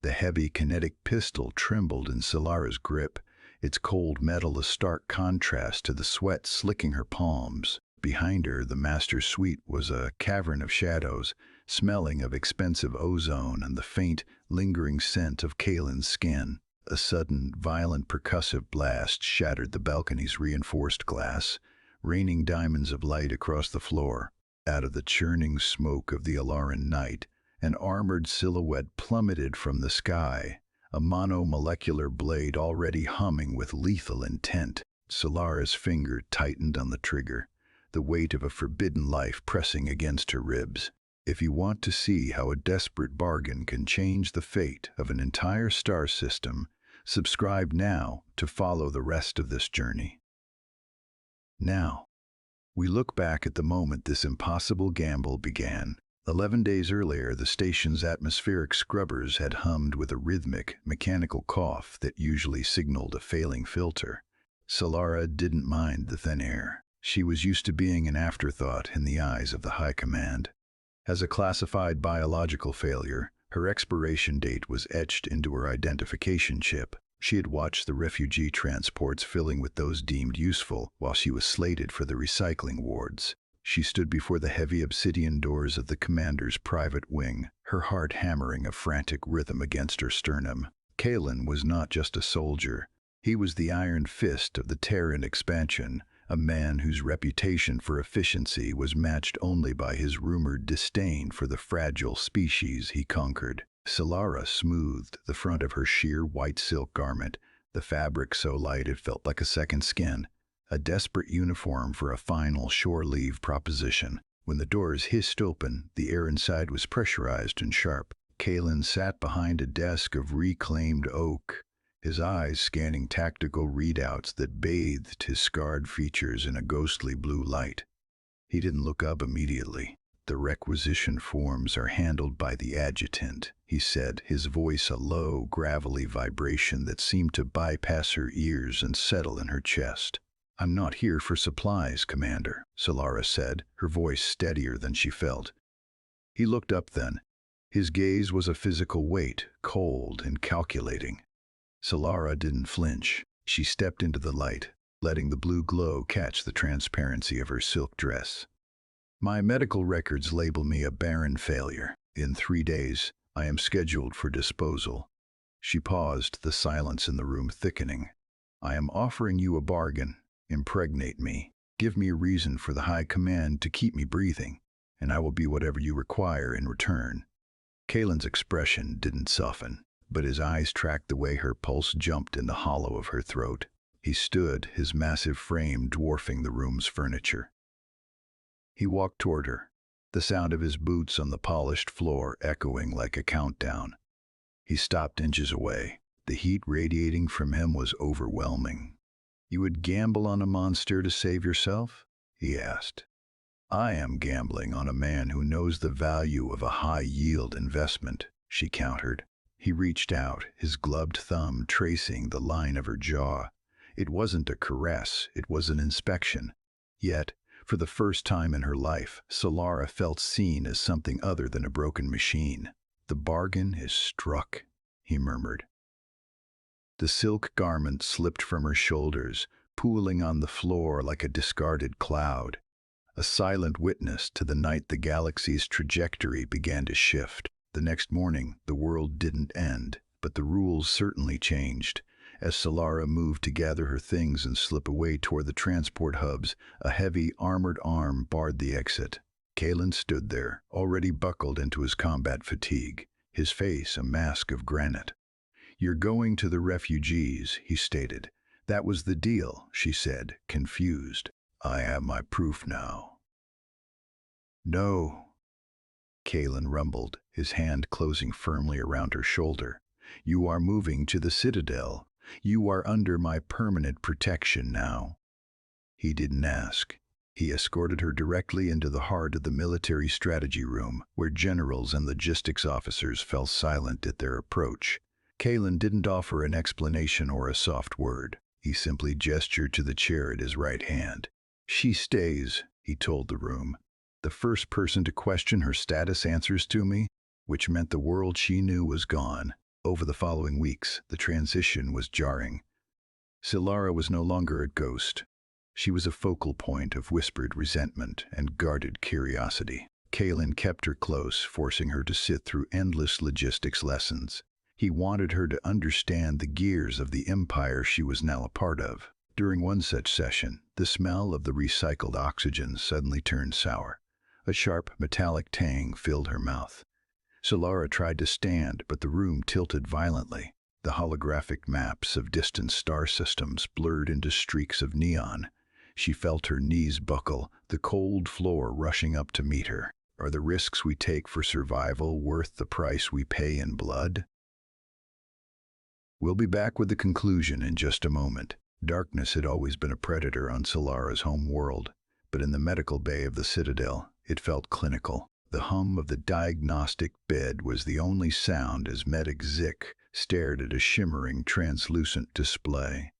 The heavy kinetic pistol trembled in Solara's grip, its cold metal a stark contrast to the sweat slicking her palms. Behind her, the master's suite was a cavern of shadows, smelling of expensive ozone and the faint, lingering scent of Kalen's skin. A sudden, violent percussive blast shattered the balcony's reinforced glass, raining diamonds of light across the floor. Out of the churning smoke of the Alaran night, an armored silhouette plummeted from the sky, a monomolecular blade already humming with lethal intent. Solara's finger tightened on the trigger, the weight of a forbidden life pressing against her ribs. If you want to see how a desperate bargain can change the fate of an entire star system, subscribe now to follow the rest of this journey. Now, we look back at the moment this impossible gamble began. 11 days earlier, the station's atmospheric scrubbers had hummed with a rhythmic, mechanical cough that usually signaled a failing filter. Solara didn't mind the thin air. She was used to being an afterthought in the eyes of the High Command. As a classified biological failure, her expiration date was etched into her identification chip. She had watched the refugee transports filling with those deemed useful while she was slated for the recycling wards. She stood before the heavy obsidian doors of the commander's private wing, her heart hammering a frantic rhythm against her sternum. Kalen was not just a soldier. He was the iron fist of the Terran expansion, a man whose reputation for efficiency was matched only by his rumored disdain for the fragile species he conquered. Solara smoothed the front of her sheer white silk garment, the fabric so light it felt like a second skin, a desperate uniform for a final shore leave proposition. When the doors hissed open, the air inside was pressurized and sharp. Kalen sat behind a desk of reclaimed oak, his eyes scanning tactical readouts that bathed his scarred features in a ghostly blue light. He didn't look up immediately. "The requisition forms are handled by the adjutant," he said, his voice a low, gravelly vibration that seemed to bypass her ears and settle in her chest. "I'm not here for supplies, Commander," Solara said, her voice steadier than she felt. He looked up then. His gaze was a physical weight, cold and calculating. Solara didn't flinch. She stepped into the light, letting the blue glow catch the transparency of her silk dress. "My medical records label me a barren failure. In 3 days, I am scheduled for disposal." She paused, the silence in the room thickening. "I am offering you a bargain. Impregnate me. Give me a reason for the High Command to keep me breathing, and I will be whatever you require in return." Kalen's expression didn't soften, but his eyes tracked the way her pulse jumped in the hollow of her throat. He stood, his massive frame dwarfing the room's furniture. He walked toward her, the sound of his boots on the polished floor echoing like a countdown. He stopped inches away. The heat radiating from him was overwhelming. "You would gamble on a monster to save yourself?" he asked. "I am gambling on a man who knows the value of a high-yield investment," she countered. He reached out, his gloved thumb tracing the line of her jaw. It wasn't a caress, it was an inspection. Yet, for the first time in her life, Solara felt seen as something other than a broken machine. "The bargain is struck," he murmured. The silk garment slipped from her shoulders, pooling on the floor like a discarded cloud, a silent witness to the night the galaxy's trajectory began to shift. The next morning, the world didn't end, but the rules certainly changed. As Solara moved to gather her things and slip away toward the transport hubs, a heavy, armored arm barred the exit. Kalen stood there, already buckled into his combat fatigue, his face a mask of granite. "You're going to the refugees," he stated. "That was the deal," she said, confused. "I have my proof now." "No," Kalen rumbled, his hand closing firmly around her shoulder. "You are moving to the Citadel. You are under my permanent protection now." He didn't ask. He escorted her directly into the heart of the military strategy room, where generals and logistics officers fell silent at their approach. Kalen didn't offer an explanation or a soft word. He simply gestured to the chair at his right hand. "She stays," he told the room. "The first person to question her status answers to me," which meant the world she knew was gone. Over the following weeks, the transition was jarring. Solara was no longer a ghost. She was a focal point of whispered resentment and guarded curiosity. Kalen kept her close, forcing her to sit through endless logistics lessons. He wanted her to understand the gears of the empire she was now a part of. During one such session, the smell of the recycled oxygen suddenly turned sour. A sharp, metallic tang filled her mouth. Solara tried to stand, but the room tilted violently. The holographic maps of distant star systems blurred into streaks of neon. She felt her knees buckle, the cold floor rushing up to meet her. Are the risks we take for survival worth the price we pay in blood? We'll be back with the conclusion in just a moment. Darkness had always been a predator on Solara's home world, but in the medical bay of the Citadel, it felt clinical. The hum of the diagnostic bed was the only sound as Medic Zik stared at a shimmering, translucent display.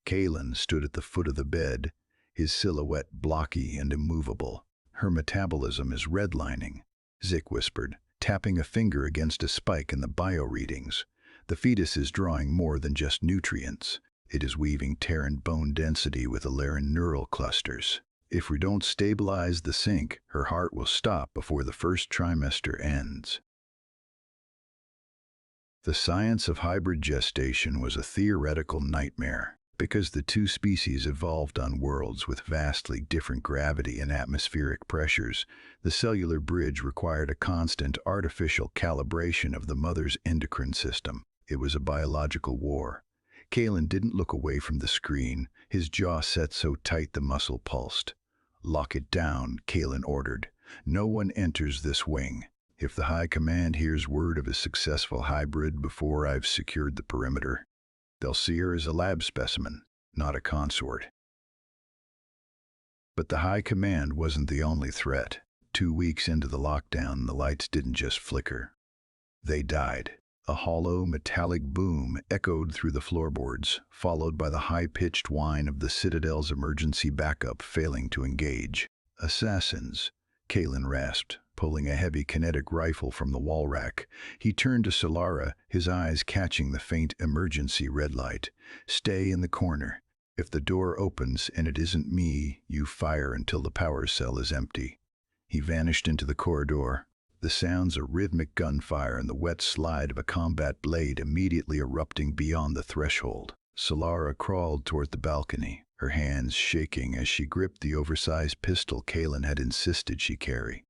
Kalen stood at the foot of the bed, his silhouette blocky and immovable. Her metabolism is redlining, Zik whispered, tapping a finger against a spike in the bio-readings. The fetus is drawing more than just nutrients. It is weaving Terran bone density with Alaran neural clusters. If we don't stabilize the sink, her heart will stop before the first trimester ends. The science of hybrid gestation was a theoretical nightmare, because the two species evolved on worlds with vastly different gravity and atmospheric pressures. The cellular bridge required a constant artificial calibration of the mother's endocrine system. It was a biological war. Kalen didn't look away from the screen, his jaw set so tight the muscle pulsed. "Lock it down," Kalen ordered. "No one enters this wing. If the High Command hears word of a successful hybrid before I've secured the perimeter, they'll see her as a lab specimen, not a consort." But the High Command wasn't the only threat. 2 weeks into the lockdown, the lights didn't just flicker. They died. A hollow, metallic boom echoed through the floorboards, followed by the high-pitched whine of the Citadel's emergency backup failing to engage. "Assassins," Kalen rasped, pulling a heavy kinetic rifle from the wall rack. He turned to Solara, his eyes catching the faint emergency red light. "Stay in the corner. If the door opens and it isn't me, you fire until the power cell is empty." He vanished into the corridor, the sounds of rhythmic gunfire and the wet slide of a combat blade immediately erupting beyond the threshold. Solara crawled toward the balcony, her hands shaking as she gripped the oversized pistol Kalen had insisted she carry.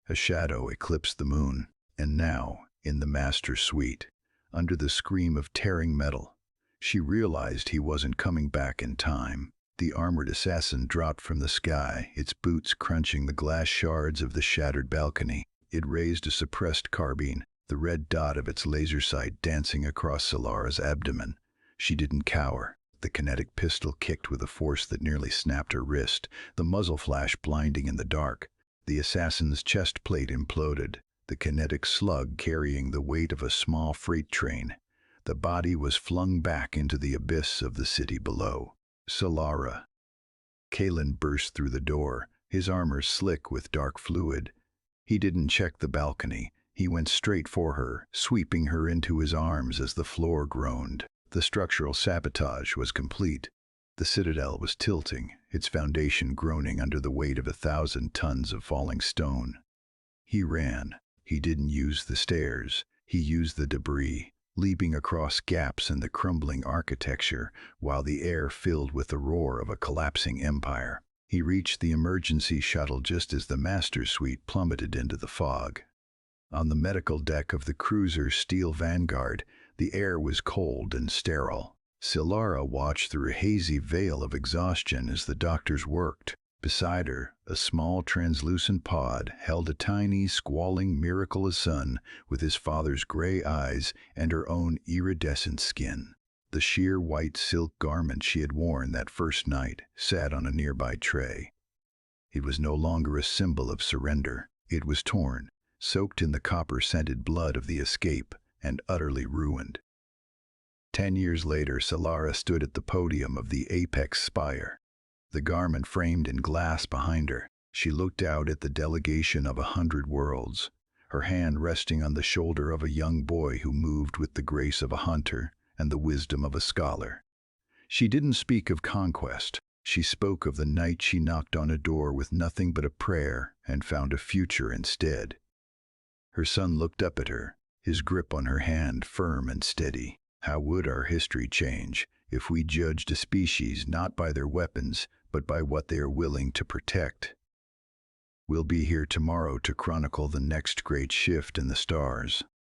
A shadow eclipsed the moon, and now, in the master suite, under the scream of tearing metal, she realized he wasn't coming back in time. The armored assassin dropped from the sky, its boots crunching the glass shards of the shattered balcony. It raised a suppressed carbine, the red dot of its laser sight dancing across Solara's abdomen. She didn't cower. The kinetic pistol kicked with a force that nearly snapped her wrist, the muzzle flash blinding in the dark. The assassin's chest plate imploded, the kinetic slug carrying the weight of a small freight train. The body was flung back into the abyss of the city below. "Solara." Kalen burst through the door, his armor slick with dark fluid. He didn't check the balcony. He went straight for her, sweeping her into his arms as the floor groaned. The structural sabotage was complete. The Citadel was tilting, its foundation groaning under the weight of 1,000 tons of falling stone. He ran. He didn't use the stairs. He used the debris, leaping across gaps in the crumbling architecture while the air filled with the roar of a collapsing empire. He reached the emergency shuttle just as the master suite plummeted into the fog. On the medical deck of the cruiser Steel Vanguard, the air was cold and sterile. Solara watched through a hazy veil of exhaustion as the doctors worked. Beside her, a small translucent pod held a tiny, squalling miraculous son with his father's gray eyes and her own iridescent skin. The sheer white silk garment she had worn that first night sat on a nearby tray. It was no longer a symbol of surrender. It was torn, soaked in the copper-scented blood of the escape, and utterly ruined. 10 years later, Solara stood at the podium of the apex spire, the garment framed in glass behind her. She looked out at the delegation of 100 worlds. her hand resting on the shoulder of a young boy who moved with the grace of a hunter and the wisdom of a scholar. She didn't speak of conquest. She spoke of the night she knocked on a door with nothing but a prayer and found a future instead. Her son looked up at her, his grip on her hand firm and steady. How would our history change if we judged a species not by their weapons, but by what they are willing to protect? We'll be here tomorrow to chronicle the next great shift in the stars.